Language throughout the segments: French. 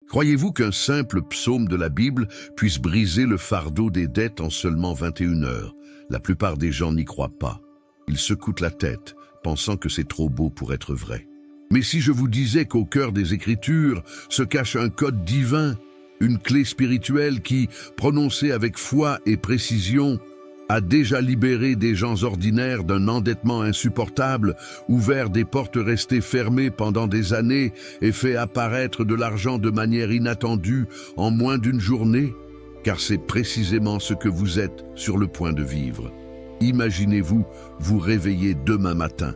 Croyez-vous qu'un simple psaume de la Bible puisse briser le fardeau des dettes en seulement 21 heures? La plupart des gens n'y croient pas. Ils secouent la tête, pensant que c'est trop beau pour être vrai. Mais si je vous disais qu'au cœur des Écritures se cache un code divin, une clé spirituelle qui, prononcée avec foi et précision, a déjà libéré des gens ordinaires d'un endettement insupportable, ouvert des portes restées fermées pendant des années et fait apparaître de l'argent de manière inattendue en moins d'une journée, car c'est précisément ce que vous êtes sur le point de vivre. Imaginez-vous vous réveiller demain matin.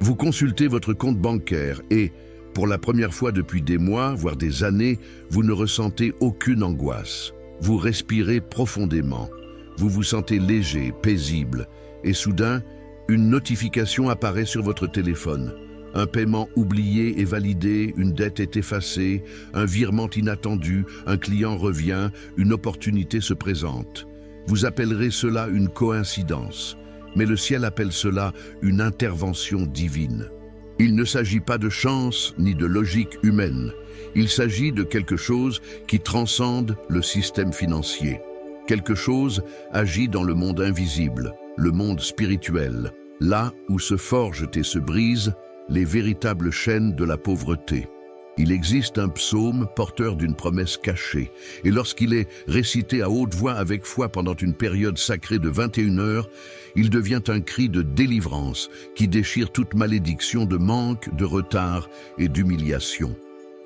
Vous consultez votre compte bancaire et, pour la première fois depuis des mois, voire des années, vous ne ressentez aucune angoisse. Vous respirez profondément. Vous vous sentez léger, paisible, et soudain, une notification apparaît sur votre téléphone. Un paiement oublié est validé, une dette est effacée, un virement inattendu, un client revient, une opportunité se présente. Vous appellerez cela une coïncidence, mais le ciel appelle cela une intervention divine. Il ne s'agit pas de chance ni de logique humaine. Il s'agit de quelque chose qui transcende le système financier. Quelque chose agit dans le monde invisible, le monde spirituel, là où se forgent et se brisent les véritables chaînes de la pauvreté. Il existe un psaume porteur d'une promesse cachée, et lorsqu'il est récité à haute voix avec foi pendant une période sacrée de 21 heures, il devient un cri de délivrance qui déchire toute malédiction de manque, de retard et d'humiliation.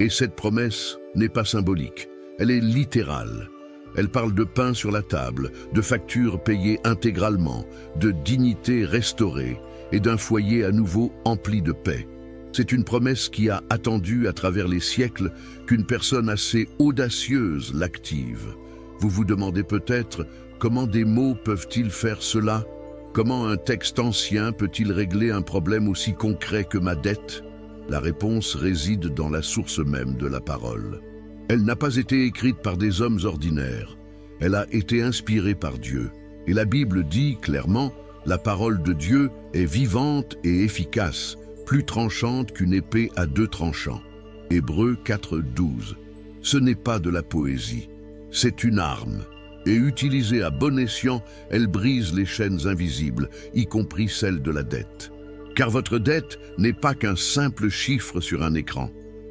Et cette promesse n'est pas symbolique, elle est littérale. Elle parle de pain sur la table, de factures payées intégralement, de dignité restaurée et d'un foyer à nouveau empli de paix. C'est une promesse qui a attendu à travers les siècles qu'une personne assez audacieuse l'active. Vous vous demandez peut-être comment des mots peuvent-ils faire cela? Comment un texte ancien peut-il régler un problème aussi concret que ma dette? La réponse réside dans la source même de la parole. Elle n'a pas été écrite par des hommes ordinaires. Elle a été inspirée par Dieu. Et la Bible dit clairement, la parole de Dieu est vivante et efficace, plus tranchante qu'une épée à 2 tranchants. Hébreux 4:12. Ce n'est pas de la poésie, c'est une arme. Et utilisée à bon escient, elle brise les chaînes invisibles, y compris celle de la dette. Car votre dette n'est pas qu'un simple chiffre sur un écran.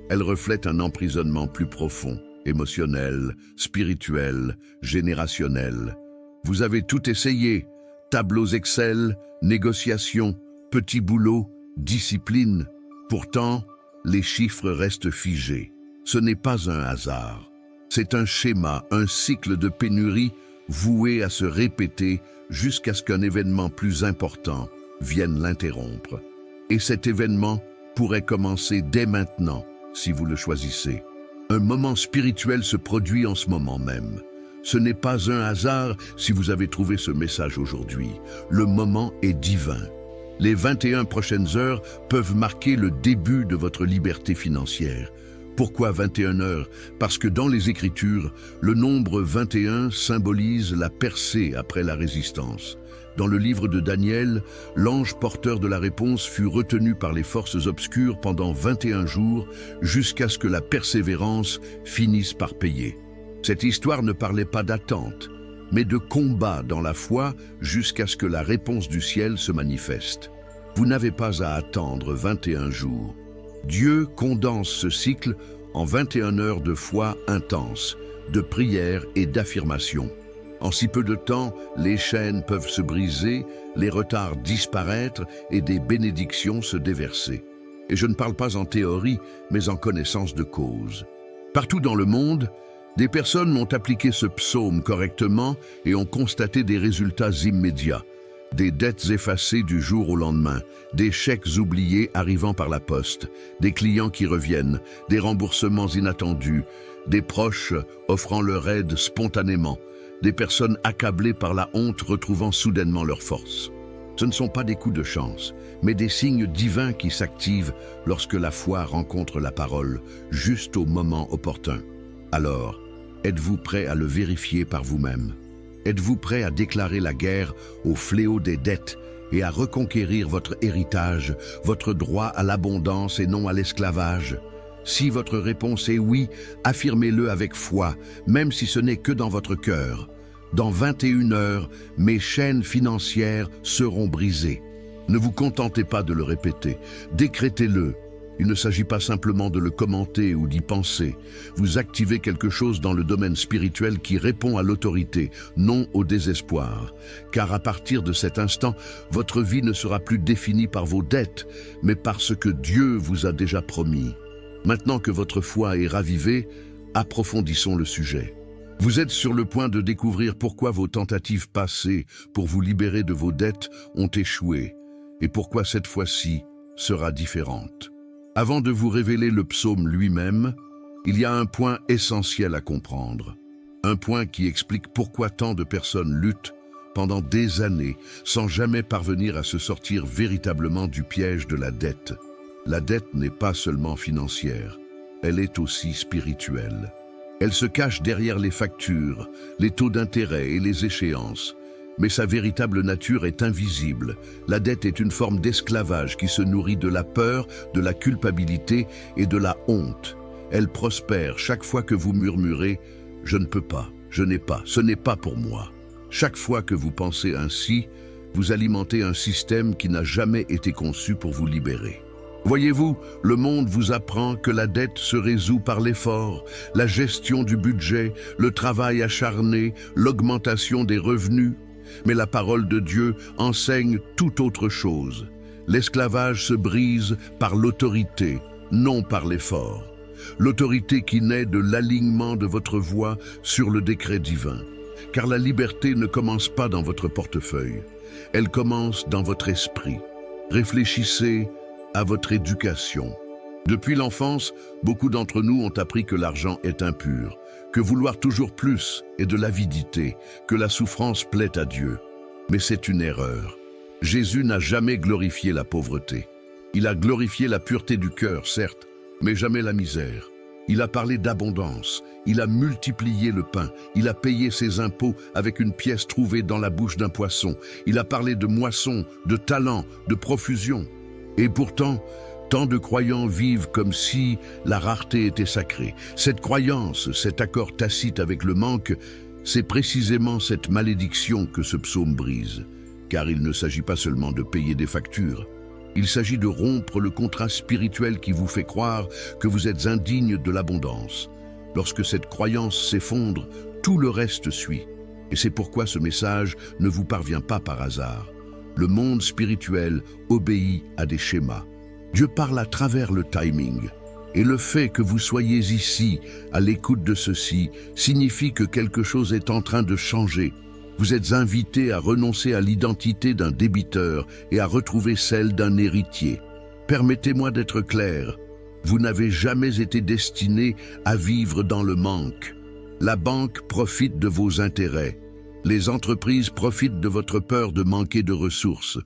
Elle reflète un emprisonnement plus profond, émotionnel, spirituel, générationnel. Vous avez tout essayé, tableaux Excel, négociations, petits boulots, discipline. Pourtant, les chiffres restent figés. Ce n'est pas un hasard. C'est un schéma, un cycle de pénurie voué à se répéter jusqu'à ce qu'un événement plus important vienne l'interrompre. Et cet événement pourrait commencer dès maintenant, si vous le choisissez. Un moment spirituel se produit en ce moment même. Ce n'est pas un hasard si vous avez trouvé ce message aujourd'hui. Le moment est divin. Les 21 prochaines heures peuvent marquer le début de votre liberté financière. Pourquoi 21 heures? Parce que dans les Écritures, le nombre 21 symbolise la percée après la résistance. Dans le livre de Daniel, l'ange porteur de la réponse fut retenu par les forces obscures pendant 21 jours jusqu'à ce que la persévérance finisse par payer. Cette histoire ne parlait pas d'attente, mais de combat dans la foi jusqu'à ce que la réponse du ciel se manifeste. Vous n'avez pas à attendre 21 jours. Dieu condense ce cycle en 21 heures de foi intense, de prière et d'affirmation. En si peu de temps, les chaînes peuvent se briser, les retards disparaître et des bénédictions se déverser. Et je ne parle pas en théorie, mais en connaissance de cause. Partout dans le monde, des personnes ont appliqué ce psaume correctement et ont constaté des résultats immédiats. Des dettes effacées du jour au lendemain, des chèques oubliés arrivant par la poste, des clients qui reviennent, des remboursements inattendus, des proches offrant leur aide spontanément, des personnes accablées par la honte retrouvant soudainement leur force. Ce ne sont pas des coups de chance, mais des signes divins qui s'activent lorsque la foi rencontre la parole, juste au moment opportun. Alors, êtes-vous prêt à le vérifier par vous-même? Êtes-vous prêt à déclarer la guerre au fléau des dettes et à reconquérir votre héritage, votre droit à l'abondance et non à l'esclavage? Si votre réponse est oui, affirmez-le avec foi, même si ce n'est que dans votre cœur. Dans 21 heures, mes chaînes financières seront brisées. Ne vous contentez pas de le répéter, décrétez-le. Il ne s'agit pas simplement de le commenter ou d'y penser. Vous activez quelque chose dans le domaine spirituel qui répond à l'autorité, non au désespoir. Car à partir de cet instant, votre vie ne sera plus définie par vos dettes, mais par ce que Dieu vous a déjà promis. Maintenant que votre foi est ravivée, approfondissons le sujet. Vous êtes sur le point de découvrir pourquoi vos tentatives passées pour vous libérer de vos dettes ont échoué et pourquoi cette fois-ci sera différente. Avant de vous révéler le psaume lui-même, il y a un point essentiel à comprendre. Un point qui explique pourquoi tant de personnes luttent pendant des années sans jamais parvenir à se sortir véritablement du piège de la dette. La dette n'est pas seulement financière, elle est aussi spirituelle. Elle se cache derrière les factures, les taux d'intérêt et les échéances. Mais sa véritable nature est invisible. La dette est une forme d'esclavage qui se nourrit de la peur, de la culpabilité et de la honte. Elle prospère chaque fois que vous murmurez « Je ne peux pas, je n'ai pas, ce n'est pas pour moi ». Chaque fois que vous pensez ainsi, vous alimentez un système qui n'a jamais été conçu pour vous libérer. Voyez-vous, le monde vous apprend que la dette se résout par l'effort, la gestion du budget, le travail acharné, l'augmentation des revenus. Mais la parole de Dieu enseigne tout autre chose. L'esclavage se brise par l'autorité, non par l'effort. L'autorité qui naît de l'alignement de votre voix sur le décret divin. Car la liberté ne commence pas dans votre portefeuille, elle commence dans votre esprit. Réfléchissez à votre éducation. Depuis l'enfance, beaucoup d'entre nous ont appris que l'argent est impur, que vouloir toujours plus est de l'avidité, que la souffrance plaît à Dieu. Mais c'est une erreur. Jésus n'a jamais glorifié la pauvreté. Il a glorifié la pureté du cœur, certes, mais jamais la misère. Il a parlé d'abondance, il a multiplié le pain, il a payé ses impôts avec une pièce trouvée dans la bouche d'un poisson. Il a parlé de moisson, de talent, de profusion. Et pourtant, tant de croyants vivent comme si la rareté était sacrée. Cette croyance, cet accord tacite avec le manque, c'est précisément cette malédiction que ce psaume brise. Car il ne s'agit pas seulement de payer des factures. Il s'agit de rompre le contrat spirituel qui vous fait croire que vous êtes indigne de l'abondance. Lorsque cette croyance s'effondre, tout le reste suit. Et c'est pourquoi ce message ne vous parvient pas par hasard. Le monde spirituel obéit à des schémas. Dieu parle à travers le timing. Et le fait que vous soyez ici, à l'écoute de ceci, signifie que quelque chose est en train de changer. Vous êtes invité à renoncer à l'identité d'un débiteur et à retrouver celle d'un héritier. Permettez-moi d'être clair. Vous n'avez jamais été destiné à vivre dans le manque. La banque profite de vos intérêts. Les entreprises profitent de votre peur de manquer de ressources.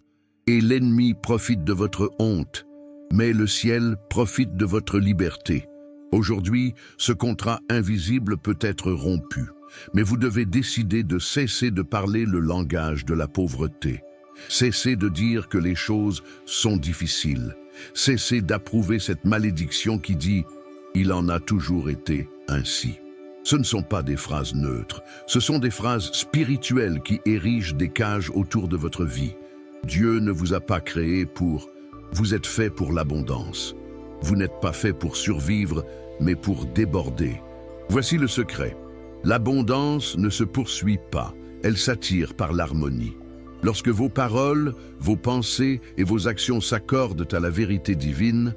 Et l'ennemi profite de votre honte. Mais le ciel profite de votre liberté. Aujourd'hui, ce contrat invisible peut être rompu. Mais vous devez décider de cesser de parler le langage de la pauvreté. Cessez de dire que les choses sont difficiles. Cessez d'approuver cette malédiction qui dit « Il en a toujours été ainsi ». Ce ne sont pas des phrases neutres, ce sont des phrases spirituelles qui érigent des cages autour de votre vie. Dieu ne vous a pas créé pour... Vous êtes fait pour l'abondance. Vous n'êtes pas fait pour survivre, mais pour déborder. Voici le secret. L'abondance ne se poursuit pas, elle s'attire par l'harmonie. Lorsque vos paroles, vos pensées et vos actions s'accordent à la vérité divine,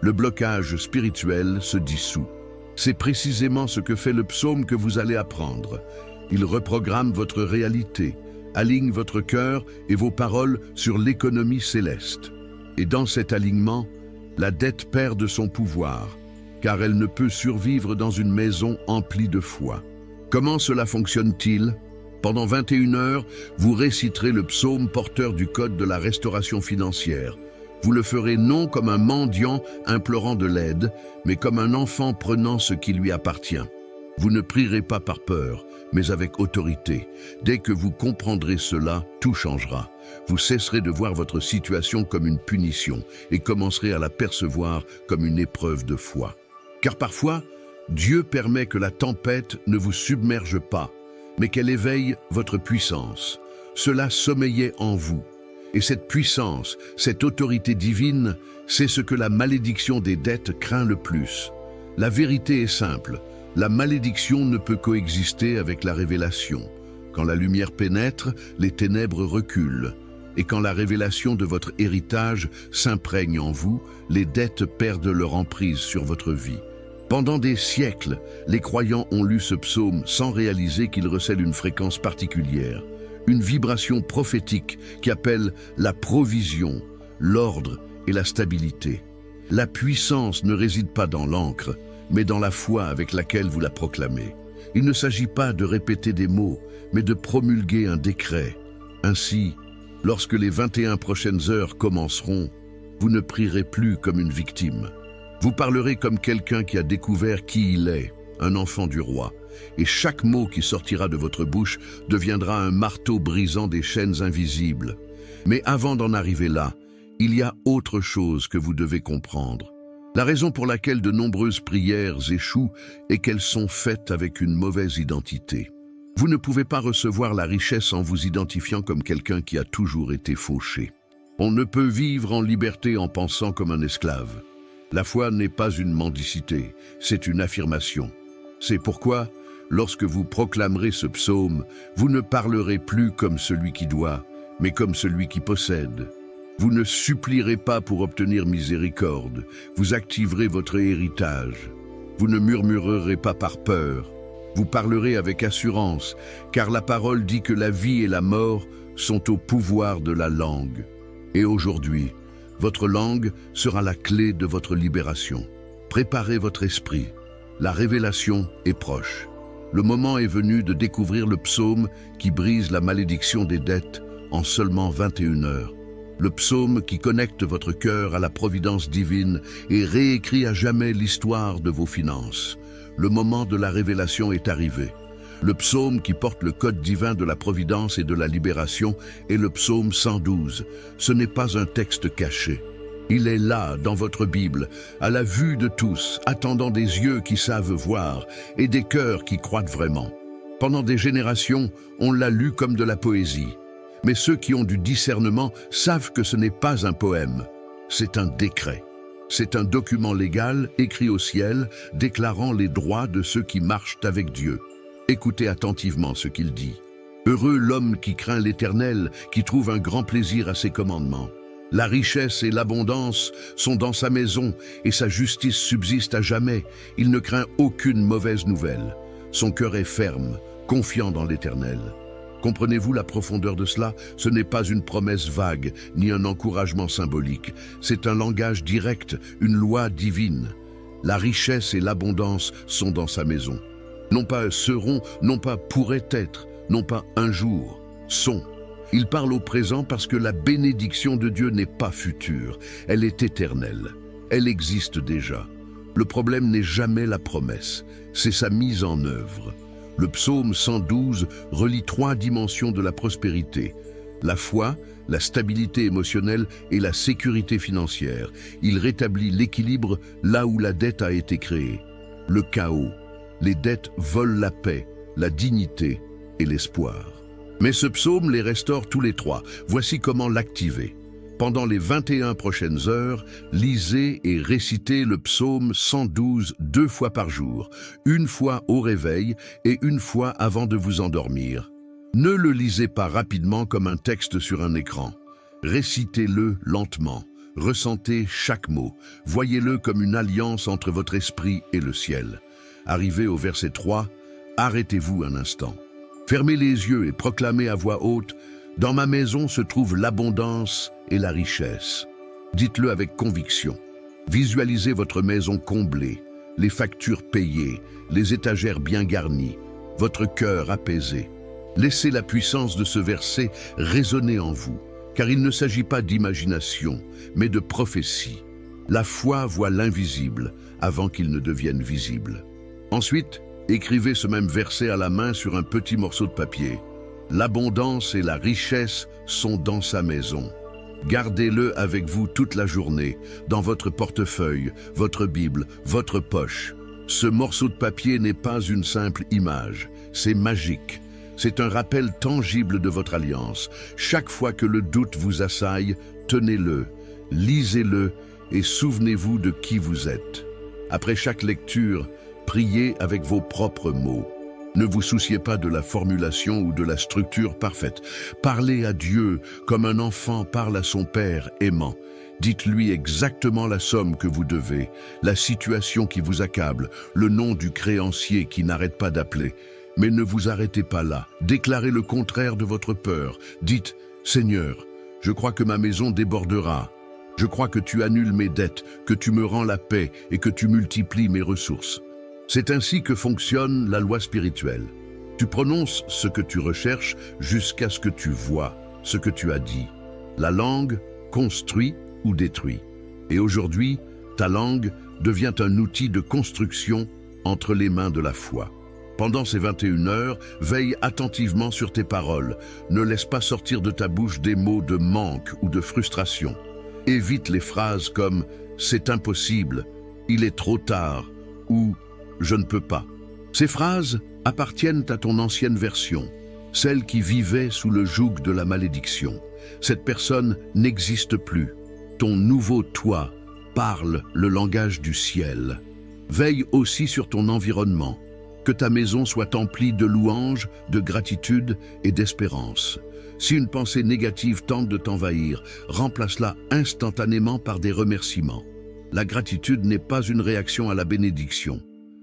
le blocage spirituel se dissout. C'est précisément ce que fait le psaume que vous allez apprendre. Il reprogramme votre réalité, aligne votre cœur et vos paroles sur l'économie céleste. Et dans cet alignement, la dette perd de son pouvoir, car elle ne peut survivre dans une maison emplie de foi. Comment cela fonctionne-t-il? Pendant 21 heures, vous réciterez le psaume porteur du code de la restauration financière. Vous le ferez non comme un mendiant implorant de l'aide, mais comme un enfant prenant ce qui lui appartient. Vous ne prierez pas par peur, mais avec autorité. Dès que vous comprendrez cela, tout changera. Vous cesserez de voir votre situation comme une punition et commencerez à la percevoir comme une épreuve de foi. Car parfois, Dieu permet que la tempête ne vous submerge pas, mais qu'elle éveille votre puissance. Cela sommeillait en vous. Et cette puissance, cette autorité divine, c'est ce que la malédiction des dettes craint le plus. La vérité est simple, la malédiction ne peut coexister avec la révélation. Quand la lumière pénètre, les ténèbres reculent. Et quand la révélation de votre héritage s'imprègne en vous, les dettes perdent leur emprise sur votre vie. Pendant des siècles, les croyants ont lu ce psaume sans réaliser qu'il recèle une fréquence particulière, une vibration prophétique qui appelle la provision, l'ordre et la stabilité. La puissance ne réside pas dans l'encre, mais dans la foi avec laquelle vous la proclamez. Il ne s'agit pas de répéter des mots, mais de promulguer un décret. Ainsi, lorsque les 21 prochaines heures commenceront, vous ne prierez plus comme une victime. Vous parlerez comme quelqu'un qui a découvert qui il est, un enfant du roi. Et chaque mot qui sortira de votre bouche deviendra un marteau brisant des chaînes invisibles. Mais avant d'en arriver là, il y a autre chose que vous devez comprendre. La raison pour laquelle de nombreuses prières échouent est qu'elles sont faites avec une mauvaise identité. Vous ne pouvez pas recevoir la richesse en vous identifiant comme quelqu'un qui a toujours été fauché. On ne peut vivre en liberté en pensant comme un esclave. La foi n'est pas une mendicité, c'est une affirmation. C'est pourquoi, lorsque vous proclamerez ce psaume, vous ne parlerez plus comme celui qui doit, mais comme celui qui possède. Vous ne supplierez pas pour obtenir miséricorde, vous activerez votre héritage. Vous ne murmurerez pas par peur, vous parlerez avec assurance, car la parole dit que la vie et la mort sont au pouvoir de la langue. Et aujourd'hui, votre langue sera la clé de votre libération. Préparez votre esprit. La révélation est proche. Le moment est venu de découvrir le psaume qui brise la malédiction des dettes en seulement 21 heures. Le psaume qui connecte votre cœur à la providence divine et réécrit à jamais l'histoire de vos finances. Le moment de la révélation est arrivé. Le psaume qui porte le code divin de la providence et de la libération est le psaume 112. Ce n'est pas un texte caché. Il est là, dans votre Bible, à la vue de tous, attendant des yeux qui savent voir et des cœurs qui croient vraiment. Pendant des générations, on l'a lu comme de la poésie. Mais ceux qui ont du discernement savent que ce n'est pas un poème, c'est un décret. C'est un document légal écrit au ciel, déclarant les droits de ceux qui marchent avec Dieu. Écoutez attentivement ce qu'il dit. Heureux l'homme qui craint l'Éternel, qui trouve un grand plaisir à ses commandements. La richesse et l'abondance sont dans sa maison, et sa justice subsiste à jamais. Il ne craint aucune mauvaise nouvelle. Son cœur est ferme, confiant dans l'Éternel. Comprenez-vous la profondeur de cela? Ce n'est pas une promesse vague, ni un encouragement symbolique. C'est un langage direct, une loi divine. La richesse et l'abondance sont dans sa maison. Non pas seront, non pas pourraient être, non pas un jour, sont. Il parle au présent parce que la bénédiction de Dieu n'est pas future, elle est éternelle. Elle existe déjà. Le problème n'est jamais la promesse, c'est sa mise en œuvre. Le psaume 112 relie 3 dimensions de la prospérité. La foi, la stabilité émotionnelle et la sécurité financière. Il rétablit l'équilibre là où la dette a été créée. Le chaos. Les dettes volent la paix, la dignité et l'espoir. Mais ce psaume les restaure tous les 3. Voici comment l'activer. Pendant les 21 prochaines heures, lisez et récitez le psaume 112 2 fois par jour, une fois au réveil et une fois avant de vous endormir. Ne le lisez pas rapidement comme un texte sur un écran. Récitez-le lentement. Ressentez chaque mot. Voyez-le comme une alliance entre votre esprit et le ciel. Arrivé au verset 3, arrêtez-vous un instant. Fermez les yeux et proclamez à voix haute « Dans ma maison se trouve l'abondance et la richesse ». Dites-le avec conviction. Visualisez votre maison comblée, les factures payées, les étagères bien garnies, votre cœur apaisé. Laissez la puissance de ce verset résonner en vous, car il ne s'agit pas d'imagination, mais de prophétie. La foi voit l'invisible avant qu'il ne devienne visible. Ensuite, écrivez ce même verset à la main sur un petit morceau de papier. L'abondance et la richesse sont dans sa maison. Gardez-le avec vous toute la journée, dans votre portefeuille, votre Bible, votre poche. Ce morceau de papier n'est pas une simple image, c'est magique. C'est un rappel tangible de votre alliance. Chaque fois que le doute vous assaille, tenez-le, lisez-le et souvenez-vous de qui vous êtes. Après chaque lecture, priez avec vos propres mots. Ne vous souciez pas de la formulation ou de la structure parfaite. Parlez à Dieu comme un enfant parle à son père aimant. Dites-lui exactement la somme que vous devez, la situation qui vous accable, le nom du créancier qui n'arrête pas d'appeler. Mais ne vous arrêtez pas là. Déclarez le contraire de votre peur. Dites, « Seigneur, je crois que ma maison débordera. Je crois que tu annules mes dettes, que tu me rends la paix et que tu multiplies mes ressources. » C'est ainsi que fonctionne la loi spirituelle. Tu prononces ce que tu recherches jusqu'à ce que tu vois ce que tu as dit. La langue construit ou détruit. Et aujourd'hui, ta langue devient un outil de construction entre les mains de la foi. Pendant ces 21 heures, veille attentivement sur tes paroles. Ne laisse pas sortir de ta bouche des mots de manque ou de frustration. Évite les phrases comme « c'est impossible »,« il est trop tard » ou « je ne peux pas ». Ces phrases appartiennent à ton ancienne version, celle qui vivait sous le joug de la malédiction. Cette personne n'existe plus. Ton nouveau toi parle le langage du ciel. Veille aussi sur ton environnement. Que ta maison soit emplie de louanges, de gratitude et d'espérance. Si une pensée négative tente de t'envahir, remplace-la instantanément par des remerciements. La gratitude n'est pas une réaction à la bénédiction.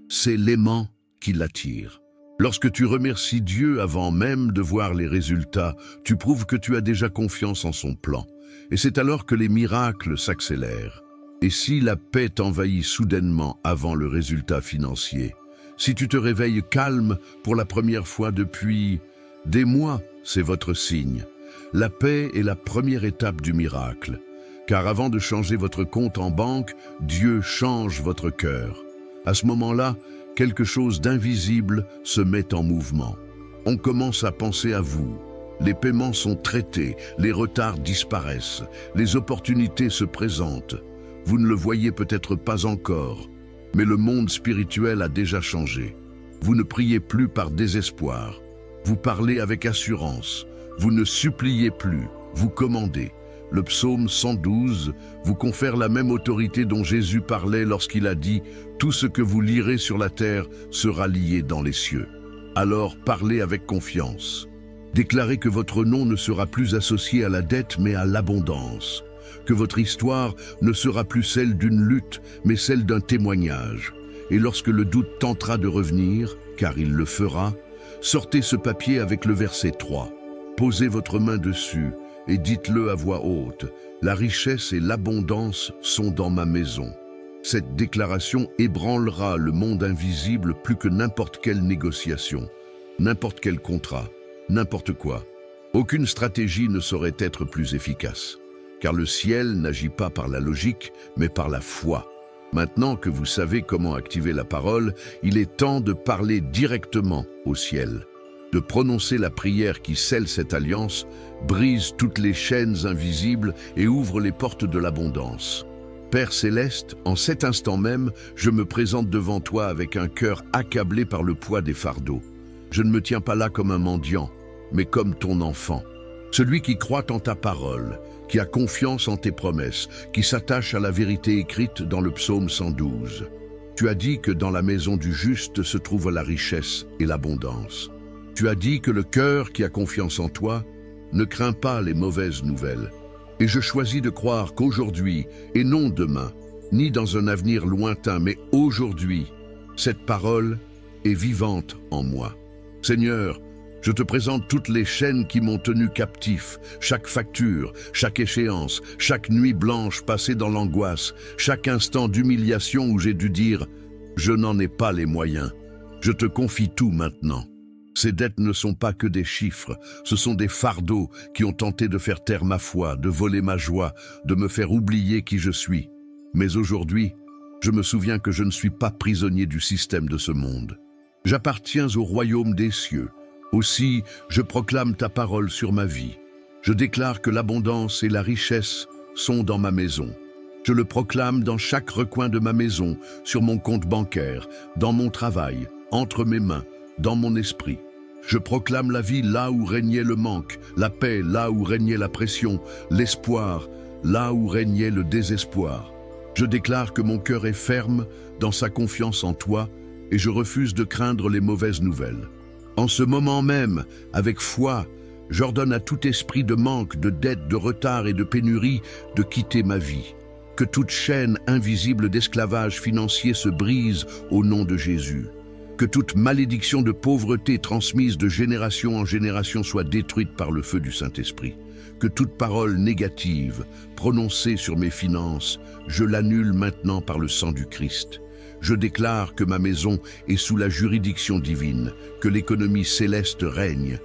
C'est l'aimant qui l'attire. Lorsque tu remercies Dieu avant même de voir les résultats, tu prouves que tu as déjà confiance en son plan. Et c'est alors que les miracles s'accélèrent. Et si la paix t'envahit soudainement avant le résultat financier, si tu te réveilles calme pour la première fois depuis des mois, c'est votre signe. La paix est la première étape du miracle. Car avant de changer votre compte en banque, Dieu change votre cœur. À ce moment-là, quelque chose d'invisible se met en mouvement. On commence à penser à vous. Les paiements sont traités, les retards disparaissent, les opportunités se présentent. Vous ne le voyez peut-être pas encore, mais le monde spirituel a déjà changé. Vous ne priez plus par désespoir. Vous parlez avec assurance. Vous ne suppliez plus, vous commandez. Le psaume 112 vous confère la même autorité dont Jésus parlait lorsqu'il a dit « Tout ce que vous lirez sur la terre sera lié dans les cieux ». Alors parlez avec confiance. Déclarez que votre nom ne sera plus associé à la dette mais à l'abondance. Que votre histoire ne sera plus celle d'une lutte mais celle d'un témoignage. Et lorsque le doute tentera de revenir, car il le fera, sortez ce papier avec le verset 3. Posez votre main dessus et dites-le à voix haute, « La richesse et l'abondance sont dans ma maison ». Cette déclaration ébranlera le monde invisible plus que n'importe quelle négociation, n'importe quel contrat, n'importe quoi. Aucune stratégie ne saurait être plus efficace, car le ciel n'agit pas par la logique, mais par la foi. Maintenant que vous savez comment activer la parole, il est temps de parler directement au ciel. De prononcer la prière qui scelle cette alliance, brise toutes les chaînes invisibles et ouvre les portes de l'abondance. Père céleste, en cet instant même, je me présente devant toi avec un cœur accablé par le poids des fardeaux. Je ne me tiens pas là comme un mendiant, mais comme ton enfant. Celui qui croit en ta parole, qui a confiance en tes promesses, qui s'attache à la vérité écrite dans le psaume 112. Tu as dit que dans la maison du juste se trouve la richesse et l'abondance. Tu as dit que le cœur qui a confiance en toi ne craint pas les mauvaises nouvelles. Et je choisis de croire qu'aujourd'hui, et non demain, ni dans un avenir lointain, mais aujourd'hui, cette parole est vivante en moi. Seigneur, je te présente toutes les chaînes qui m'ont tenu captif, chaque facture, chaque échéance, chaque nuit blanche passée dans l'angoisse, chaque instant d'humiliation où j'ai dû dire « Je n'en ai pas les moyens ». Je te confie tout maintenant. Ces dettes ne sont pas que des chiffres, ce sont des fardeaux qui ont tenté de faire taire ma foi, de voler ma joie, de me faire oublier qui je suis. Mais aujourd'hui, je me souviens que je ne suis pas prisonnier du système de ce monde. J'appartiens au royaume des cieux. Aussi, je proclame ta parole sur ma vie. Je déclare que l'abondance et la richesse sont dans ma maison. Je le proclame dans chaque recoin de ma maison, sur mon compte bancaire, dans mon travail, entre mes mains, dans mon esprit. Je proclame la vie là où régnait le manque, la paix là où régnait la pression, l'espoir là où régnait le désespoir. Je déclare que mon cœur est ferme dans sa confiance en toi et je refuse de craindre les mauvaises nouvelles. En ce moment même, avec foi, j'ordonne à tout esprit de manque, de dette, de retard et de pénurie de quitter ma vie. Que toute chaîne invisible d'esclavage financier se brise au nom de Jésus. Que toute malédiction de pauvreté transmise de génération en génération soit détruite par le feu du Saint-Esprit. Que toute parole négative prononcée sur mes finances, je l'annule maintenant par le sang du Christ. Je déclare que ma maison est sous la juridiction divine, que l'économie céleste règne.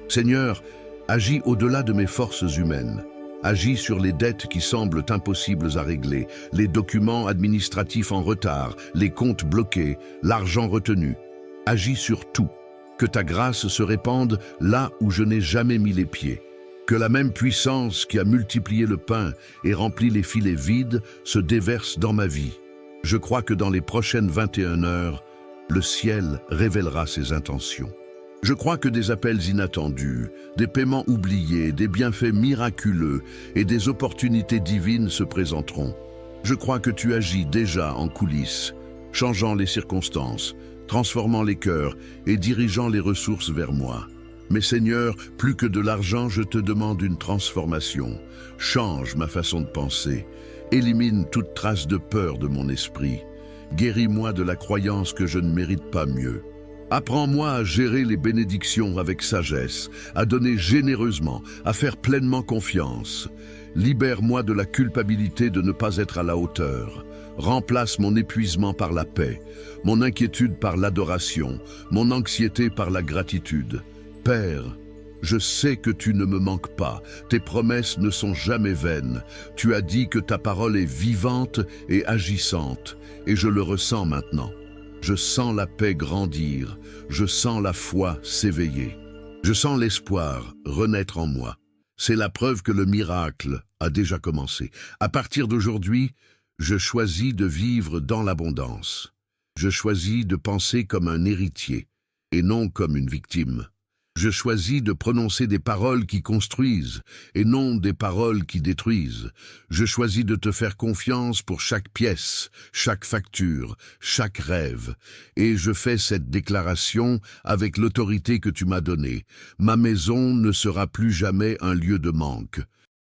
Seigneur, agis au-delà de mes forces humaines. Agis sur les dettes qui semblent impossibles à régler, les documents administratifs en retard, les comptes bloqués, l'argent retenu. Agis sur tout. Que ta grâce se répande là où je n'ai jamais mis les pieds. Que la même puissance qui a multiplié le pain et rempli les filets vides se déverse dans ma vie. Je crois que dans les prochaines 21 heures, le ciel révélera ses intentions. Je crois que des appels inattendus, des paiements oubliés, des bienfaits miraculeux et des opportunités divines se présenteront. Je crois que tu agis déjà en coulisses, changeant les circonstances, transformant les cœurs et dirigeant les ressources vers moi. Mais Seigneur, plus que de l'argent, je te demande une transformation. Change ma façon de penser. Élimine toute trace de peur de mon esprit. Guéris-moi de la croyance que je ne mérite pas mieux. Apprends-moi à gérer les bénédictions avec sagesse, à donner généreusement, à faire pleinement confiance. Libère-moi de la culpabilité de ne pas être à la hauteur. Remplace mon épuisement par la paix, mon inquiétude par l'adoration, mon anxiété par la gratitude. Père, je sais que tu ne me manques pas, tes promesses ne sont jamais vaines. Tu as dit que ta parole est vivante et agissante, et je le ressens maintenant. Je sens la paix grandir, je sens la foi s'éveiller. Je sens l'espoir renaître en moi. C'est la preuve que le miracle a déjà commencé. À partir d'aujourd'hui, je choisis de vivre dans l'abondance. Je choisis de penser comme un héritier et non comme une victime. Je choisis de prononcer des paroles qui construisent et non des paroles qui détruisent. Je choisis de te faire confiance pour chaque pièce, chaque facture, chaque rêve. Et je fais cette déclaration avec l'autorité que tu m'as donnée. Ma maison ne sera plus jamais un lieu de manque.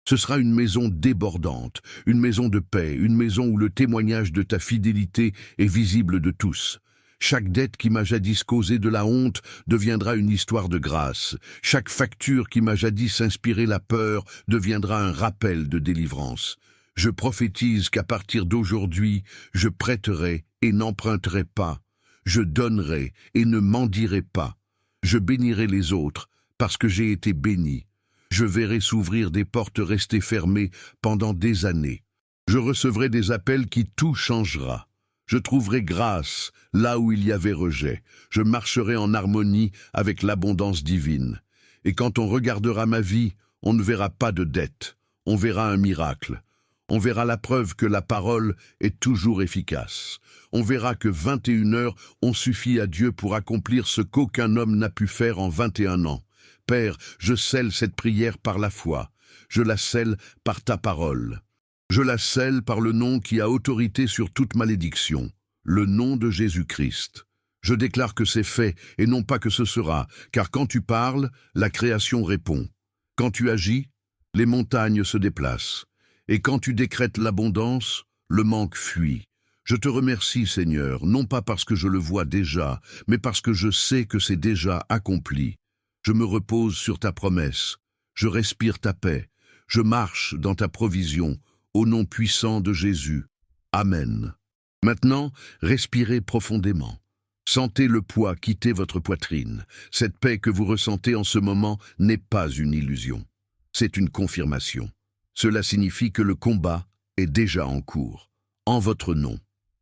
Ce sera une maison débordante, une maison de paix, une maison où le témoignage de ta fidélité est visible de tous. Chaque dette qui m'a jadis causé de la honte deviendra une histoire de grâce. Chaque facture qui m'a jadis inspiré la peur deviendra un rappel de délivrance. Je prophétise qu'à partir d'aujourd'hui, je prêterai et n'emprunterai pas. Je donnerai et ne mendierai pas. Je bénirai les autres parce que j'ai été béni. Je verrai s'ouvrir des portes restées fermées pendant des années. Je recevrai des appels qui tout changera. Je trouverai grâce là où il y avait rejet. Je marcherai en harmonie avec l'abondance divine. Et quand on regardera ma vie, on ne verra pas de dette. On verra un miracle. On verra la preuve que la parole est toujours efficace. On verra que 21 heures ont suffi à Dieu pour accomplir ce qu'aucun homme n'a pu faire en 21 ans. Père, je scelle cette prière par la foi. Je la scelle par ta parole. Je la scelle par le nom qui a autorité sur toute malédiction, le nom de Jésus-Christ. Je déclare que c'est fait et non pas que ce sera, car quand tu parles, la création répond. Quand tu agis, les montagnes se déplacent. Et quand tu décrètes l'abondance, le manque fuit. Je te remercie, Seigneur, non pas parce que je le vois déjà, mais parce que je sais que c'est déjà accompli. Je me repose sur ta promesse. Je respire ta paix. Je marche dans ta provision. Au nom puissant de Jésus. Amen. Maintenant, respirez profondément. Sentez le poids quitter votre poitrine. Cette paix que vous ressentez en ce moment n'est pas une illusion. C'est une confirmation. Cela signifie que le combat est déjà en cours. En votre nom.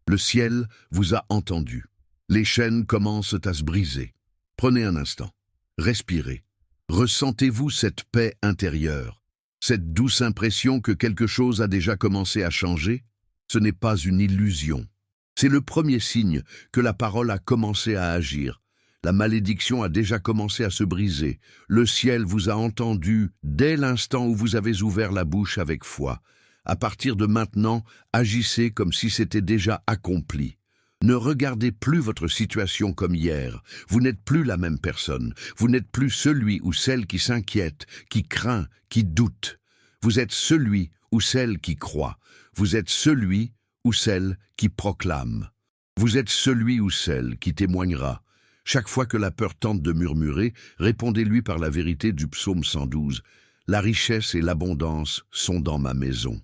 Le ciel vous a entendu. Les chaînes commencent à se briser. Prenez un instant. Respirez. Ressentez-vous cette paix intérieure. Cette douce impression que quelque chose a déjà commencé à changer, ce n'est pas une illusion. C'est le premier signe que la parole a commencé à agir. La malédiction a déjà commencé à se briser. Le ciel vous a entendu dès l'instant où vous avez ouvert la bouche avec foi. À partir de maintenant, agissez comme si c'était déjà accompli. Ne regardez plus votre situation comme hier. Vous n'êtes plus la même personne. Vous n'êtes plus celui ou celle qui s'inquiète, qui craint, qui doute. Vous êtes celui ou celle qui croit. Vous êtes celui ou celle qui proclame. Vous êtes celui ou celle qui témoignera. Chaque fois que la peur tente de murmurer, répondez-lui par la vérité du psaume 112. La richesse et l'abondance sont dans ma maison.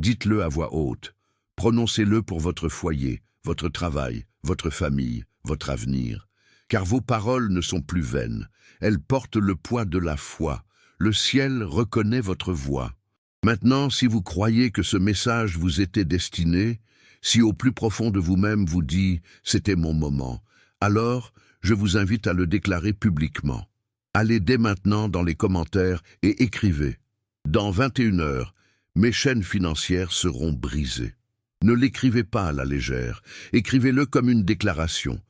Dites-le à voix haute. Prononcez-le pour votre foyer, votre travail, votre famille, votre avenir. Car vos paroles ne sont plus vaines. Elles portent le poids de la foi. Le ciel reconnaît votre voix. Maintenant, si vous croyez que ce message vous était destiné, si au plus profond de vous-même vous dit « c'était mon moment », alors je vous invite à le déclarer publiquement. Allez dès maintenant dans les commentaires et écrivez. Dans 21 heures, mes chaînes financières seront brisées. Ne l'écrivez pas à la légère, écrivez-le comme une déclaration.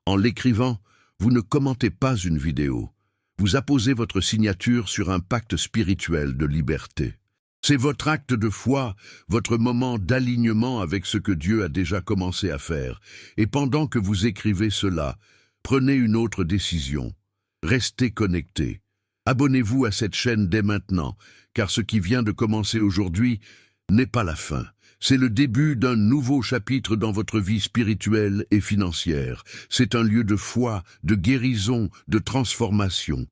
En l'écrivant, vous ne commentez pas une vidéo. Vous apposez votre signature sur un pacte spirituel de liberté. C'est votre acte de foi, votre moment d'alignement avec ce que Dieu a déjà commencé à faire. Et pendant que vous écrivez cela, prenez une autre décision. Restez connecté. Abonnez-vous à cette chaîne dès maintenant, car ce qui vient de commencer aujourd'hui n'est pas la fin. C'est le début d'un nouveau chapitre dans votre vie spirituelle et financière. C'est un lieu de foi, de guérison, de transformation.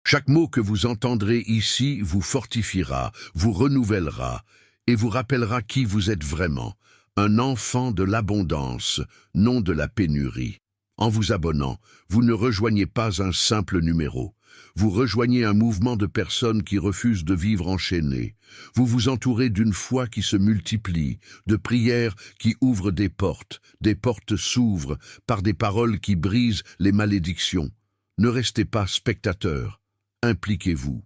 Chaque mot que vous entendrez ici vous fortifiera, vous renouvellera et vous rappellera qui vous êtes vraiment, un enfant de l'abondance, non de la pénurie. En vous abonnant, vous ne rejoignez pas un simple numéro. Vous rejoignez un mouvement de personnes qui refusent de vivre enchaînées. Vous vous entourez d'une foi qui se multiplie, de prières qui ouvrent des portes s'ouvrent par des paroles qui brisent les malédictions. Ne restez pas spectateurs, impliquez-vous.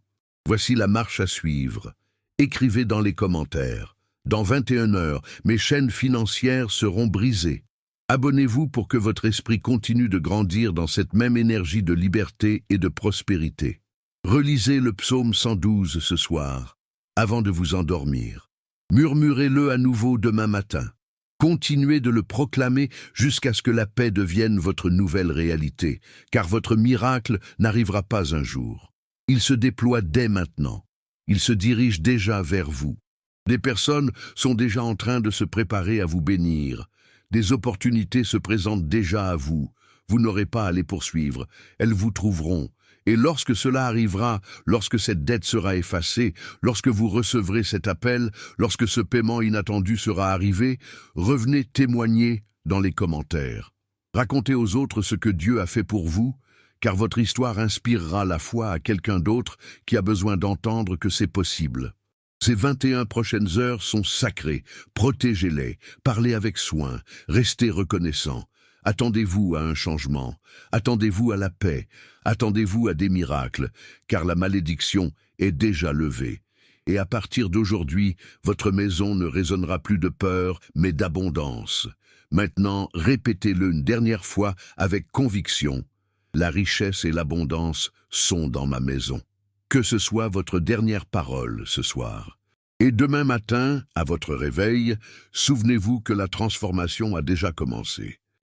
Voici la marche à suivre. Écrivez dans les commentaires. Dans 21 heures, mes chaînes financières seront brisées. Abonnez-vous pour que votre esprit continue de grandir dans cette même énergie de liberté et de prospérité. Relisez le psaume 112 ce soir, avant de vous endormir. Murmurez-le à nouveau demain matin. Continuez de le proclamer jusqu'à ce que la paix devienne votre nouvelle réalité, car votre miracle n'arrivera pas un jour. Il se déploie dès maintenant. Il se dirige déjà vers vous. Des personnes sont déjà en train de se préparer à vous bénir. Des opportunités se présentent déjà à vous. Vous n'aurez pas à les poursuivre. Elles vous trouveront. Et lorsque cela arrivera, lorsque cette dette sera effacée, lorsque vous recevrez cet appel, lorsque ce paiement inattendu sera arrivé, revenez témoigner dans les commentaires. Racontez aux autres ce que Dieu a fait pour vous, car votre histoire inspirera la foi à quelqu'un d'autre qui a besoin d'entendre que c'est possible. Ces 21 prochaines heures sont sacrées, protégez-les, parlez avec soin, restez reconnaissants. Attendez-vous à un changement, attendez-vous à la paix, attendez-vous à des miracles, car la malédiction est déjà levée. Et à partir d'aujourd'hui, votre maison ne résonnera plus de peur, mais d'abondance. Maintenant, répétez-le une dernière fois avec conviction. La richesse et l'abondance sont dans ma maison. Que ce soit votre dernière parole ce soir. Et demain matin, à votre réveil, souvenez-vous que la transformation a déjà commencé.